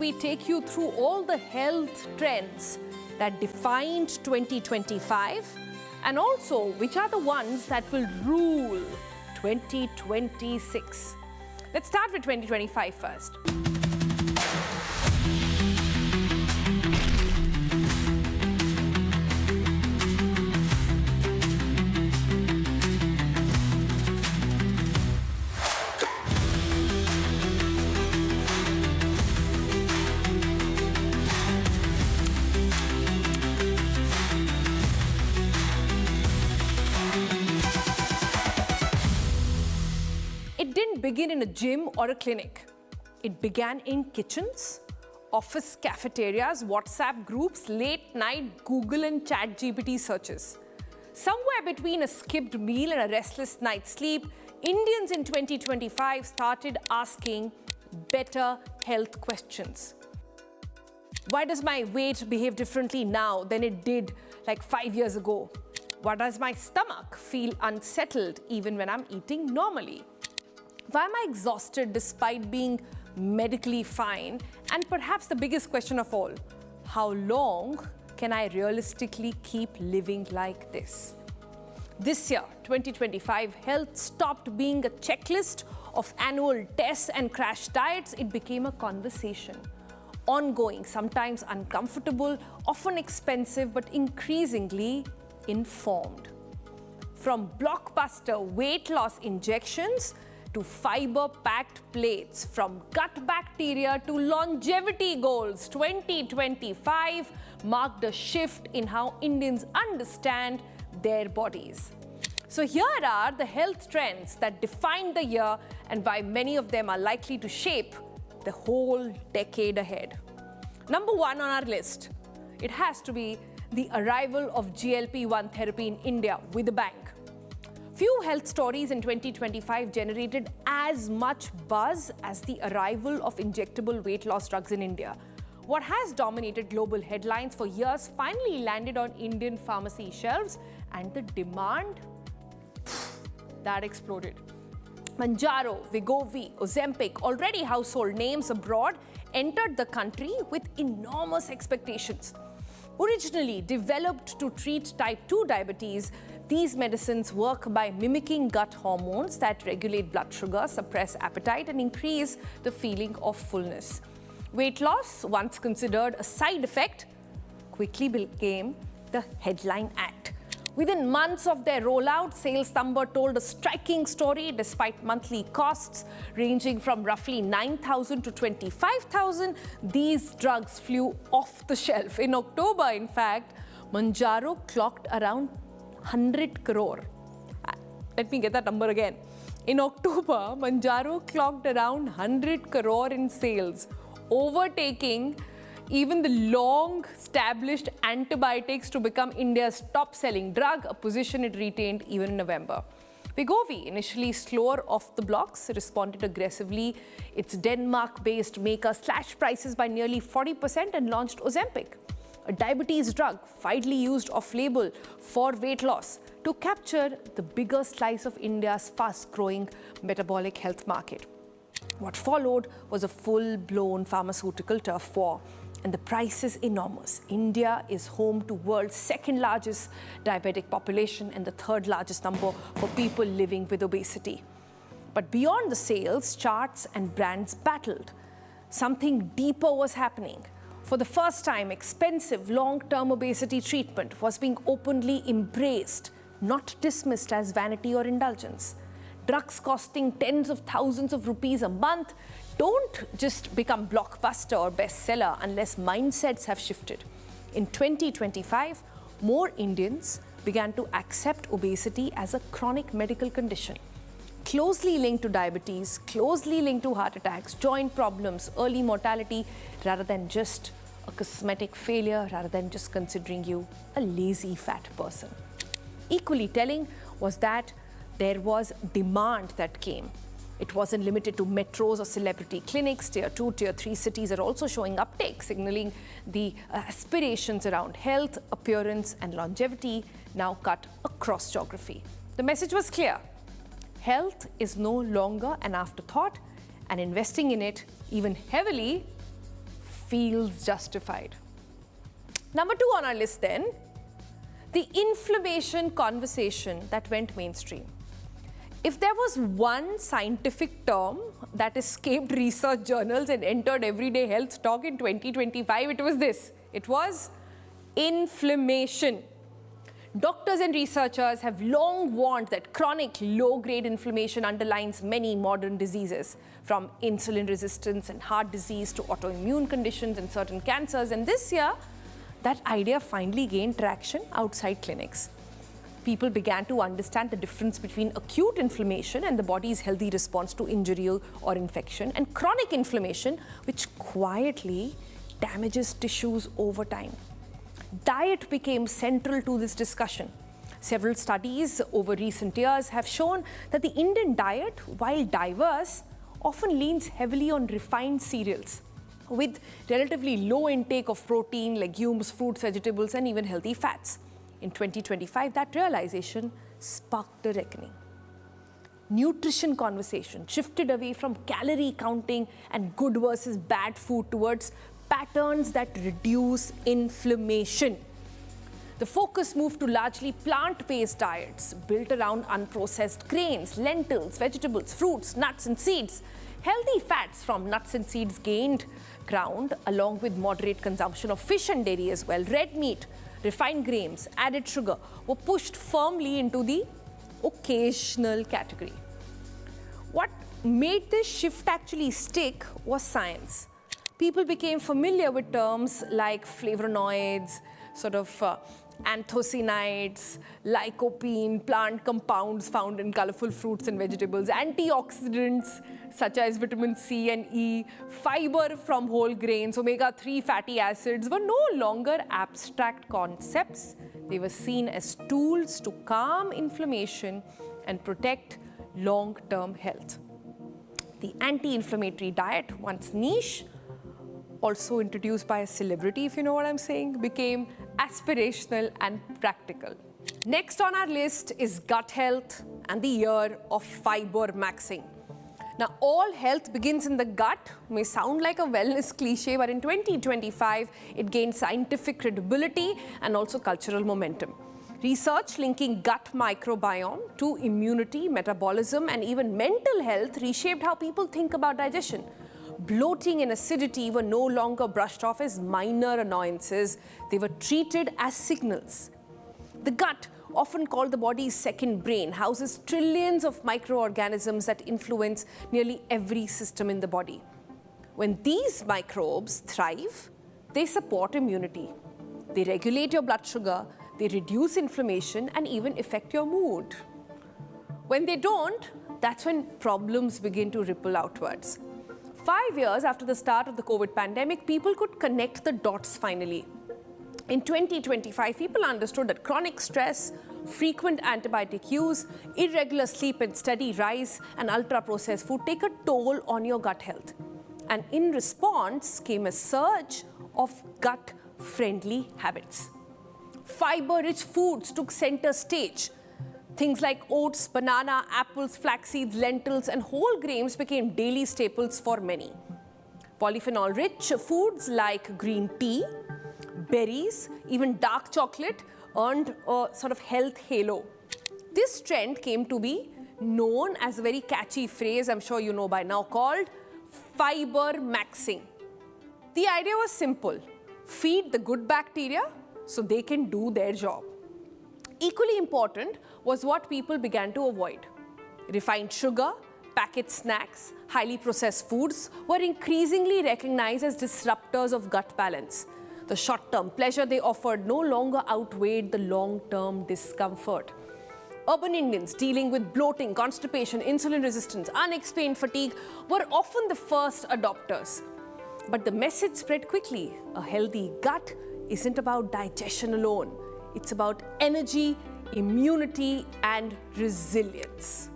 We take you through all the health trends that defined 2025 and also which are the ones that will rule 2026. Let's start with 2025 first. It didn't begin in a gym or a clinic. It began in kitchens, office cafeterias, WhatsApp groups, late night Google and ChatGPT searches. Somewhere between a skipped meal and a restless night's sleep, Indians in 2025 started asking better health questions. Why does my weight behave differently now than it did like 5 years ago? Why does my stomach feel unsettled even when I'm eating normally? Why am I exhausted despite being medically fine? And perhaps the biggest question of all, how long can I realistically keep living like this? This year, 2025, health stopped being a checklist of annual tests and crash diets. It became a conversation. Ongoing, sometimes uncomfortable, often expensive, but increasingly informed. From blockbuster weight loss injections to fiber-packed plates, from gut bacteria to longevity goals, 2025 marked a shift in how Indians understand their bodies. So here are the health trends that defined the year and why many of them are likely to shape the whole decade ahead. Number one on our list, it has to be the arrival of GLP-1 therapy in India with a bang. Few health stories in 2025 generated as much buzz as the arrival of injectable weight loss drugs in India. What has dominated global headlines for years finally landed on Indian pharmacy shelves, and the demand, that exploded. Mounjaro, Wegovy, Ozempic, already household names abroad, entered the country with enormous expectations. Originally developed to treat type 2 diabetes, these medicines work by mimicking gut hormones that regulate blood sugar, suppress appetite, and increase the feeling of fullness. Weight loss, once considered a side effect, quickly became the headline act. Within months of their rollout, sales number told a striking story. Despite monthly costs ranging from roughly 9,000 to 25,000, these drugs flew off the shelf. In October, in fact, Mounjaro clocked around 100 crore. Let me get that number again. In October, Mounjaro clocked around 100 crore in sales, overtaking even the long-established antibiotics to become India's top-selling drug, a position it retained even in November. Wegovy, initially slower off the blocks, responded aggressively. Its Denmark-based maker slashed prices by nearly 40% and launched Ozempic, a diabetes drug widely used off-label for weight loss to capture the bigger slice of India's fast-growing metabolic health market. What followed was a full-blown pharmaceutical turf war. And the price is enormous. India is home to world's second largest diabetic population and the third largest number for people living with obesity. But beyond the sales, charts and brands battled. Something deeper was happening. For the first time, expensive long-term obesity treatment was being openly embraced, not dismissed as vanity or indulgence. Drugs costing tens of thousands of rupees a month don't just become blockbuster or bestseller unless mindsets have shifted. In 2025, more Indians began to accept obesity as a chronic medical condition, closely linked to diabetes, closely linked to heart attacks, joint problems, early mortality, rather than just a cosmetic failure, rather than just considering you a lazy fat person. Equally telling was that there was demand that came. It wasn't limited to metros or celebrity clinics. Tier 2, Tier 3 cities are also showing uptake, signaling the aspirations around health, appearance, and longevity now cut across geography. The message was clear. Health is no longer an afterthought, and investing in it, even heavily, feels justified. Number 2 on our list then, the inflammation conversation that went mainstream. If there was one scientific term that escaped research journals and entered everyday health talk in 2025, it was this. It was inflammation. Doctors and researchers have long warned that chronic low-grade inflammation underlines many modern diseases, from insulin resistance and heart disease to autoimmune conditions and certain cancers. And this year, that idea finally gained traction outside clinics. People began to understand the difference between acute inflammation and the body's healthy response to injury or infection, and chronic inflammation, which quietly damages tissues over time. Diet became central to this discussion. Several studies over recent years have shown that the Indian diet, while diverse, often leans heavily on refined cereals, with relatively low intake of protein, legumes, fruits, vegetables, and even healthy fats. In 2025, that realization sparked a reckoning. Nutrition conversation shifted away from calorie counting and good versus bad food towards patterns that reduce inflammation. The focus moved to largely plant-based diets built around unprocessed grains, lentils, vegetables, fruits, nuts, and seeds. Healthy fats from nuts and seeds gained ground, along with moderate consumption of fish and dairy as well. Red meat, refined grains, added sugar were pushed firmly into the occasional category. What made this shift actually stick was science. People became familiar with terms like flavonoids, anthocyanins, lycopene, plant compounds found in colorful fruits and vegetables, antioxidants such as vitamin C and E, fiber from whole grains, omega-3 fatty acids were no longer abstract concepts. They were seen as tools to calm inflammation and protect long-term health. The anti-inflammatory diet, once niche, also introduced by a celebrity, if you know what I'm saying, became aspirational and practical. Next on our list is gut health and the year of fiber maxing. Now, all health begins in the gut may sound like a wellness cliche, but in 2025, it gained scientific credibility and also cultural momentum. Research linking gut microbiome to immunity, metabolism, and even mental health reshaped how people think about digestion. Bloating and acidity were no longer brushed off as minor annoyances. They were treated as signals. The gut, often called the body's second brain, houses trillions of microorganisms that influence nearly every system in the body. When these microbes thrive, they support immunity. They regulate your blood sugar, they reduce inflammation, and even affect your mood. When they don't, that's when problems begin to ripple outwards. 5 years after the start of the COVID pandemic, people could connect the dots finally. In 2025, people understood that chronic stress, frequent antibiotic use, irregular sleep and steady rise, and ultra-processed food take a toll on your gut health. And in response came a surge of gut-friendly habits. Fiber-rich foods took center stage. Things like oats, banana, apples, flax seeds, lentils, and whole grains became daily staples for many. Polyphenol-rich foods like green tea, berries, even dark chocolate earned a sort of health halo. This trend came to be known as a very catchy phrase, I'm sure you know by now, called fiber maxing. The idea was simple: feed the good bacteria so they can do their job. Equally important was what people began to avoid. Refined sugar, packet snacks, highly processed foods were increasingly recognized as disruptors of gut balance. The short-term pleasure they offered no longer outweighed the long-term discomfort. Urban Indians dealing with bloating, constipation, insulin resistance, unexplained fatigue were often the first adopters. But the message spread quickly. A healthy gut isn't about digestion alone. It's about energy, immunity, and resilience.